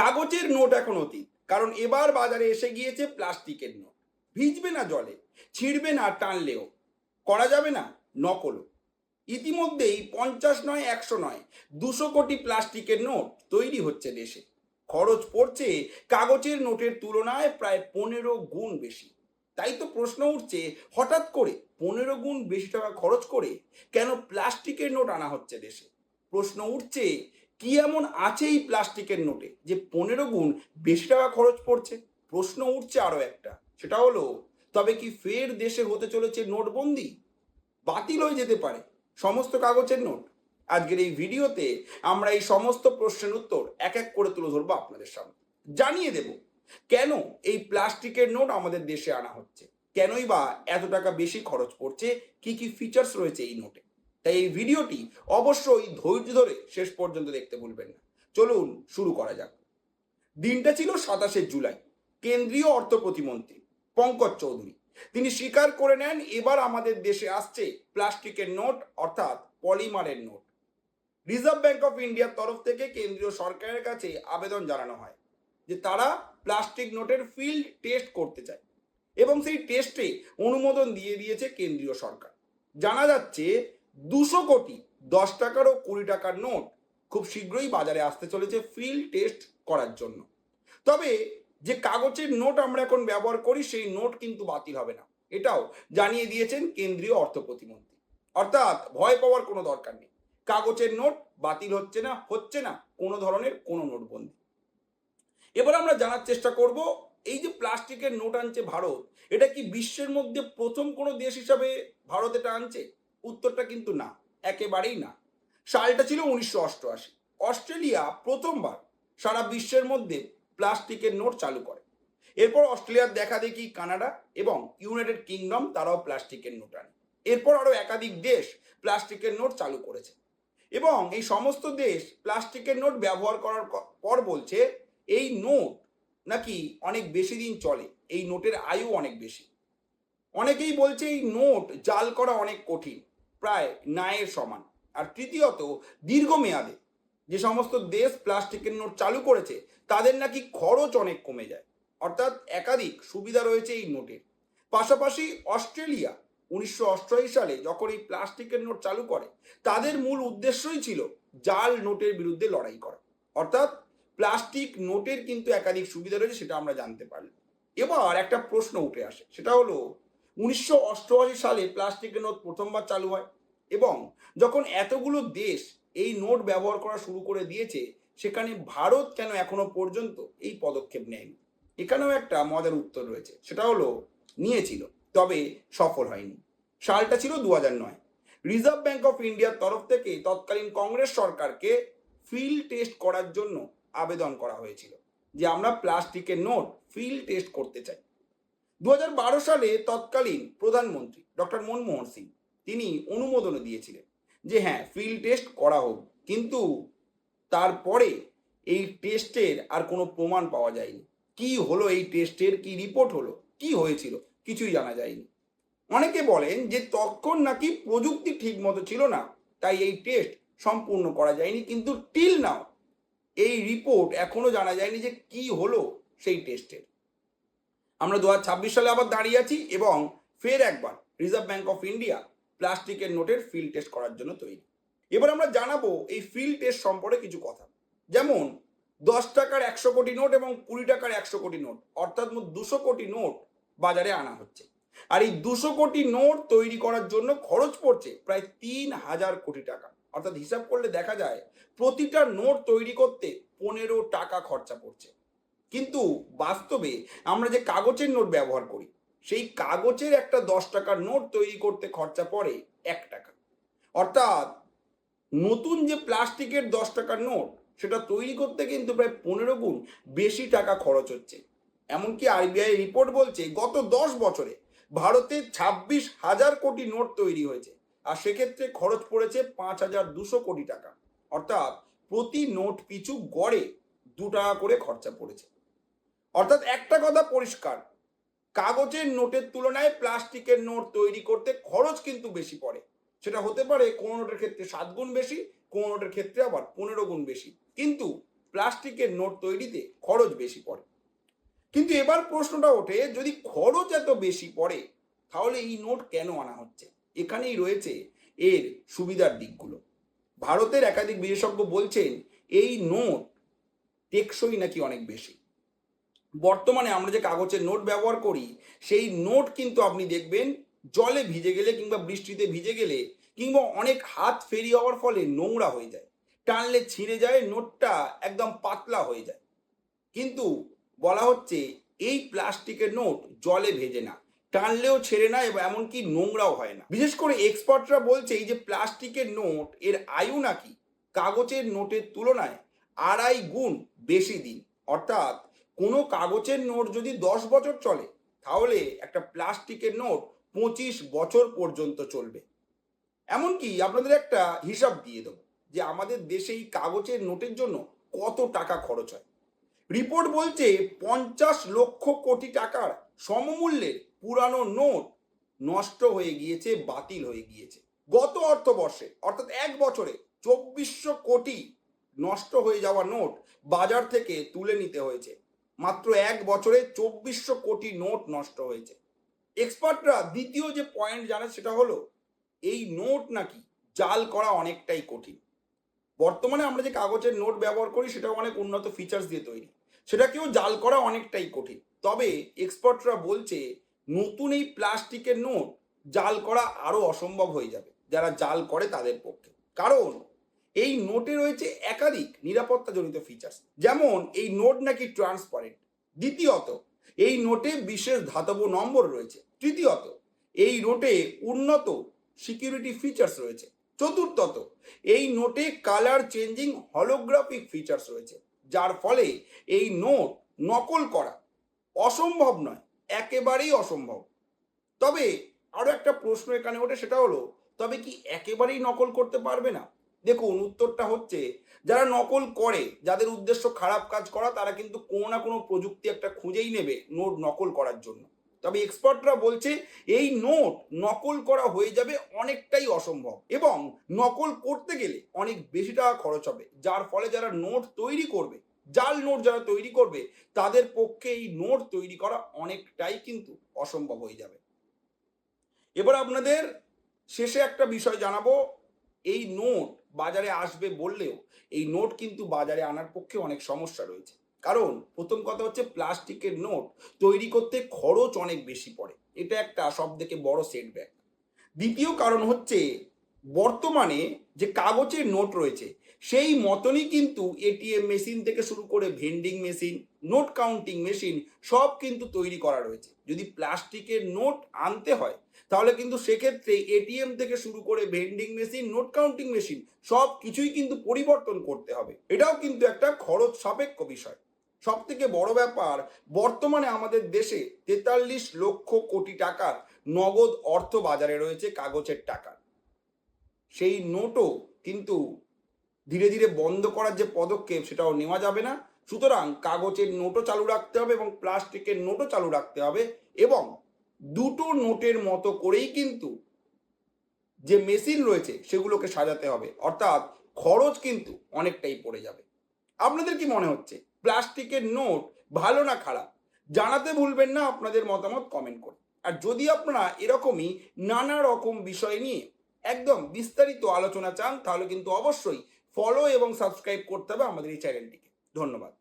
কাগজের নোট এখন অতীত, কারণ এবার বাজারে এসে গিয়েছে প্লাস্টিকের নোট। ভিজবে না জলে, ছিঁড়বে না টানলেও, করা যাবে না নকলও। ইতিমধ্যেই 50 নয়, 100 নয়, 200 কোটি প্লাস্টিকের নোট তৈরি হচ্ছে দেশে। খরচ পড়ছে কাগজের নোটের তুলনায় প্রায় 15 গুণ বেশি। তাই তো প্রশ্ন উঠছে, হঠাৎ করে 15 গুণ বেশি টাকা খরচ করে কেন প্লাস্টিকের নোট আনা হচ্ছে দেশে? প্রশ্ন উঠছে, কি এমন আছে এই প্লাস্টিকের নোটে যে 15 গুণ বেশি টাকা খরচ পড়ছে? প্রশ্ন উঠছে আরো একটা, সেটা হলো, তবে কি ফের দেশে হতে চলেছে নোটবন্দি? বাতিল হয়ে যেতে পারে সমস্ত কাগজের নোট? আজকের এই ভিডিওতে আমরা এই সমস্ত প্রশ্নের উত্তর এক এক করে তুলে ধরবো আপনাদের সামনে। জানিয়ে দেব কেন এই প্লাস্টিকের নোট আমাদের দেশে আনা হচ্ছে, কেনই বা এত টাকা বেশি খরচ পড়ছে, কি কি ফিচার্স রয়েছে এই নোটে। তাই এই ভিডিওটি অবশ্যই ধৈর্য ধরে শেষ পর্যন্ত দেখতে ভুলবেন না। চলুন শুরু করা যাক। দিনটা ছিল 27শে জুলাই। কেন্দ্রীয় অর্থ প্রতিমন্ত্রী পঙ্কজ চৌধুরী তিনি স্বীকার করে নেন, এবার আমাদের দেশে আসছে প্লাস্টিকের নোট, অর্থাৎ পলিমারের নোট। রিজার্ভ ব্যাংক অফ ইন্ডিয়ার তরফ থেকে কেন্দ্রীয় সরকারের কাছে আবেদন জানানো হয় যে তারা প্লাস্টিক নোটের ফিল্ড টেস্ট করতে চায়, এবং সেই টেস্টে অনুমোদন দিয়ে দিয়েছে কেন্দ্রীয় সরকার। জানা যাচ্ছে 200 কোটি 10 টাকার ও 20 টাকার নোট খুব শীঘ্রই বাজারে আসতে চলেছে ফিল্ড টেস্ট করার জন্য। তবে যে কাগজের নোট আমরা এখন ব্যবহার করি সেই নোট কিন্তু বাতিল হবে না, এটাও জানিয়ে দিয়েছেন কেন্দ্রীয় অর্থ প্রতিমন্ত্রী। অর্থাৎ ভয় পাওয়ার কোনো দরকার নেই, কাগজের নোট বাতিল হচ্ছে না কোনো ধরনের কোনো নোটবন্দি। এবার আমরা জানার চেষ্টা করব, এই যে প্লাস্টিকের নোট আনছে ভারত, এটা কি বিশ্বের মধ্যে প্রথম কোনো দেশ হিসাবে ভারত এটা আনছে? উত্তরটা কিন্তু না, একেবারেই না। সালটা ছিল 1988। অস্ট্রেলিয়া প্রথমবার সারা বিশ্বের মধ্যে প্লাস্টিকের নোট চালু করে। এরপর অস্ট্রেলিয়ার দেখা দেখি কানাডা এবং ইউনাইটেড কিংডম তারাও প্লাস্টিকের নোট আনে। এরপর আরও একাধিক দেশ প্লাস্টিকের নোট চালু করেছে, এবং এই সমস্ত দেশ প্লাস্টিকের নোট ব্যবহার করার পর বলছে এই নোট নাকি অনেক বেশি দিন চলে, এই নোটের আয়ু অনেক বেশি। অনেকেই বলছে এই নোট জাল করা অনেক কঠিন, প্রায় ন্যায়ের সমান। আর তৃতীয়ত, দীর্ঘমেয়াদে যে সমস্ত দেশ প্লাস্টিকের নোট চালু করেছে তাদের নাকি খরচ অনেক কমে যায়। অর্থাৎ একাধিক সুবিধা রয়েছে এই নোটের। পাশাপাশি অস্ট্রেলিয়া 1988 সালে যখন এই প্লাস্টিকের নোট চালু করে, তাদের মূল উদ্দেশ্যই ছিল জাল নোটের বিরুদ্ধে লড়াই করা। অর্থাৎ প্লাস্টিক নোটের কিন্তু একাধিক সুবিধা রয়েছে, সেটা আমরা জানতে পারলাম। এবার একটা প্রশ্ন উঠে আসে, সেটা হলো 1988 সালে প্লাস্টিকের নোট প্রথমবার চালু হয়, এবং যখন এতগুলো দেশ এই নোট ব্যবহার করা শুরু করে দিয়েছে, সেখানে ভারত কেন এখনো পর্যন্ত এই পদক্ষেপ নেয়নি? এখানেও একটা মজার উত্তর রয়েছে, সেটা হলো নিয়েছিল, তবে সফল হয়নি। সালটা ছিল 2009। রিজার্ভ ব্যাংক অফ ইন্ডিয়ার তরফ থেকে তৎকালীন কংগ্রেস সরকারকে ফিল্ড টেস্ট করার জন্য আবেদন করা হয়েছিল যে আমরা প্লাস্টিকের নোট ফিল্ড টেস্ট করতে চাই। 2012 সালে তৎকালীন প্রধানমন্ত্রী ডক্টর মনমোহন সিং তিনি অনুমোদন দিয়েছিলেন যে হ্যাঁ, ফিল্ড টেস্ট করা হোক, কিন্তু তারপরে এই টেস্টের আর কোনো প্রমাণ পাওয়া যায়নি। কি হলো এই টেস্টের, কি রিপোর্ট হলো, কি হয়েছিল, কিছুই জানা যায়নি। অনেকে বলেন যে তখন নাকি প্রযুক্তি ঠিক মতো ছিল না, তাই এই টেস্ট সম্পূর্ণ করা যায়নি। কিন্তু টিল নাও এই রিপোর্ট এখনো জানা যায়নি যে কি হলো সেই টেস্টের। আমরা 2026 সালে আবার দাঁড়িয়ে আছি, এবং ফের একবার রিজার্ভ ব্যাংক অফ ইন্ডিয়া প্লাস্টিকের নোটের ফিল্ড টেস্ট করার জন্য তৈরি। এবার আমরা জানাবো এই ফিল্ড টেস্ট সম্পর্কে কিছু কথা। যেমন 10 টাকার 100 কোটি নোট এবং 20 টাকার 100 কোটি নোট, অর্থাৎ মোট 200 কোটি নোট বাজারে আনা হচ্ছে। আর এই 200 কোটি নোট তৈরি করার জন্য খরচ পড়ছে প্রায় 3000 কোটি টাকা। অর্থাৎ হিসাব করলে দেখা যায় প্রতিটা নোট তৈরি করতে 15 টাকা খরচা পড়ছে। কিন্তু বাস্তবে আমরা যে কাগজের নোট ব্যবহার করি, সেই কাগজের একটা 10 টাকার নোট তৈরি করতে খরচা পড়ে 1 টাকা। অর্থাৎ নতুন যে প্লাস্টিকের 10 টাকার নোট, সেটা তৈরি করতে কিন্তু প্রায় 15 গুণ বেশি টাকা খরচ হচ্ছে। এমনকি আরবিআই রিপোর্ট বলছে গত 10 বছরে ভারতে 26,000 কোটি নোট তৈরি হয়েছে, আর সেক্ষেত্রে খরচ পড়েছে 5,200 কোটি টাকা। অর্থাৎ প্রতি নোট পিছু গড়ে 2 টাকা করে খরচা পড়েছে। অর্থাৎ একটা কথা পরিষ্কার, কাগজের নোটের তুলনায় প্লাস্টিকের নোট তৈরি করতে খরচ কিন্তু বেশি পড়ে। সেটা হতে পারে কোনো নোটের ক্ষেত্রে 7 গুণ বেশি, কোনো নোটের ক্ষেত্রে আবার 15 গুণ বেশি। কিন্তু প্লাস্টিকের নোট তৈরিতে খরচ বেশি পড়ে। কিন্তু এবার প্রশ্নটা ওঠে, যদি খরচ এত বেশি পড়ে তাহলে এই নোট কেন আনা হচ্ছে? এখানেই রয়েছে এর সুবিধার দিকগুলো। ভারতের একাধিক বিশেষজ্ঞ বলছেন এই নোট টেকসই নাকি অনেক বেশি। বর্তমানে আমরা যে কাগজের নোট ব্যবহার করি সেই নোট কিন্তু আপনি দেখবেন জলে ভিজে গেলে কিংবা বৃষ্টিতে ভিজে গেলে কিংবা অনেক হাত ফেরি হওয়ার ফলে নোংরা হয়ে যায়, টানলে ছিঁড়ে যায়, নোটটা একদম পাতলা হয়ে যায়। কিন্তু বলা হচ্ছে এই প্লাস্টিকের নোট জলে ভেজে না, টানলেও ছেড়ে না এবং এমনকি নোংরাও হয় না। বিশেষ করে এক্সপার্টরা বলছে এই যে প্লাস্টিকের নোট এর আয়ু নাকি কাগজের নোটের তুলনায় 2.5 গুণ বেশি দিন। অর্থাৎ কোনো কাগজের নোট যদি 10 বছর চলে তাহলে একটা প্লাস্টিকের নোট 25 বছর পর্যন্ত চলবে। এমনকি আপনাদের একটা হিসাব দিয়ে দেবো যে আমাদের দেশে এই কাগজের নোটের জন্য কত টাকা খরচ হয়। রিপোর্ট বলছে 50 লক্ষ কোটি টাকার সমমূল্যের পুরানো নোট নষ্ট হয়ে গিয়েছে, বাতিল হয়ে গিয়েছে। গত অর্থবর্ষে অর্থাৎ 1 বছরে 2400 কোটি নষ্ট হয়ে যাওয়া নোট বাজার থেকে তুলে নিতে হয়েছে। মাত্র 1 বছরে 2400 কোটি নোট নষ্ট হয়েছে। এক্সপার্টরা দ্বিতীয় যে পয়েন্ট জানে সেটা হলো এই নোট নাকি জাল করা অনেকটাই কঠিন। বর্তমানে আমরা যে কাগজের নোট ব্যবহার করি সেটা অনেক উন্নত ফিচার্স দিয়ে তৈরি, সেটাকেও জাল করা অনেকটাই কঠিন। তবে এক্সপার্টরা বলছে নতুন এই প্লাস্টিকের নোট জাল করা আরো অসম্ভব হয়ে যাবে যারা জাল করে তাদের পক্ষে। কারণ এই নোটে রয়েছে একাধিক নিরাপত্তাজনিত ফিচার্স, যেমন এই নোট নাকি ট্রান্সপারেন্ট। দ্বিতীয়ত, এই নোটে বিশেষ ধাতব নম্বর রয়েছে। তৃতীয়ত, এই নোটে উন্নত সিকিউরিটি ফিচার্স রয়েছে। চতুর্থত, এই নোটে কালার চেঞ্জিং হলোগ্রাফিক ফিচার্স রয়েছে, যার ফলে এই নোট নকল করা অসম্ভব নয়, একেবারেই অসম্ভব। তবে আরো একটা প্রশ্ন এখানে ওঠে, সেটা হলো তবে কি একেবারেই নকল করতে পারবে না? দেখুন, উত্তরটা হচ্ছে যারা নকল করে, যাদের উদ্দেশ্য খারাপ কাজ করা, তারা কিন্তু কোনো না কোনো প্রযুক্তি একটা খুঁজেই নেবে নোট নকল করার জন্য। তবে এক্সপার্টরা বলছে এই নোট নকল করা হয়ে যাবে অনেকটাই অসম্ভব এবং নকল করতে গেলে অনেক বেশি টাকা খরচ হবে, যার ফলে যারা নোট তৈরি করবে, জাল নোট যারা তৈরি করবে, তাদের পক্ষে এই নোট তৈরি করা অনেকটাই কিন্তু অসম্ভব হয়ে যাবে। এবার আপনাদের শেষে একটা বিষয় জানাবো, এই নোট বাজারে আসবে বললেও এই নোট কিন্তু বাজারে আনার পক্ষে অনেক সমস্যা রয়েছে। কারণ প্রথম কথা হচ্ছে প্লাস্টিকের নোট তৈরি করতে খরচ অনেক বেশি পড়ে, এটা একটা সব থেকে বড় সেটব্যাক। দ্বিতীয় কারণ হচ্ছে বর্তমানে যে কাগজের নোট রয়েছে সেই মতনই কিন্তু এটিএম মেশিন থেকে শুরু করে vending machine, note counting machine সব কিন্তু তৈরি করা রয়েছে। যদি প্লাস্টিকের নোট আনতে হয় তাহলে কিন্তু সেক্ষেত্রে এটিএম থেকে শুরু করে vending machine, note counting machine সব কিছুই কিন্তু পরিবর্তন করতে হবে। এটাও কিন্তু একটা খরচ সাপেক্ষ বিষয়। সব থেকে বড় ব্যাপার, বর্তমানে আমাদের দেশে 43 লক্ষ কোটি টাকার নগদ অর্থ বাজারে রয়েছে কাগজের টাকার। সেই নোটও কিন্তু ধীরে ধীরে বন্ধ করার যে পদক্ষেপ সেটাও নেওয়া যাবে না। সুতরাং কাগজের নোটও চালু রাখতে হবে এবং প্লাস্টিকের নোটও চালু রাখতে হবে এবং দুটো নোটের মতো করেই কিন্তু যে মেশিন রয়েছে সেগুলোকে সাজাতে হবে। অর্থাৎ খরচ কিন্তু অনেকটাই পড়ে যাবে। আপনাদের কি মনে হচ্ছে প্লাস্টিকের নোট ভালো না খারাপ? জানাতে ভুলবেন না আপনাদের মতামত কমেন্ট করে। আর যদি আপনারা এরকমই নানা রকম বিষয় নিয়ে একদম বিস্তারিত আলোচনা চান তাহলে কিন্তু অবশ্যই ফলো এবং সাবস্ক্রাইব করতে হবে আমাদের এই চ্যানেলটিকে। ধন্যবাদ।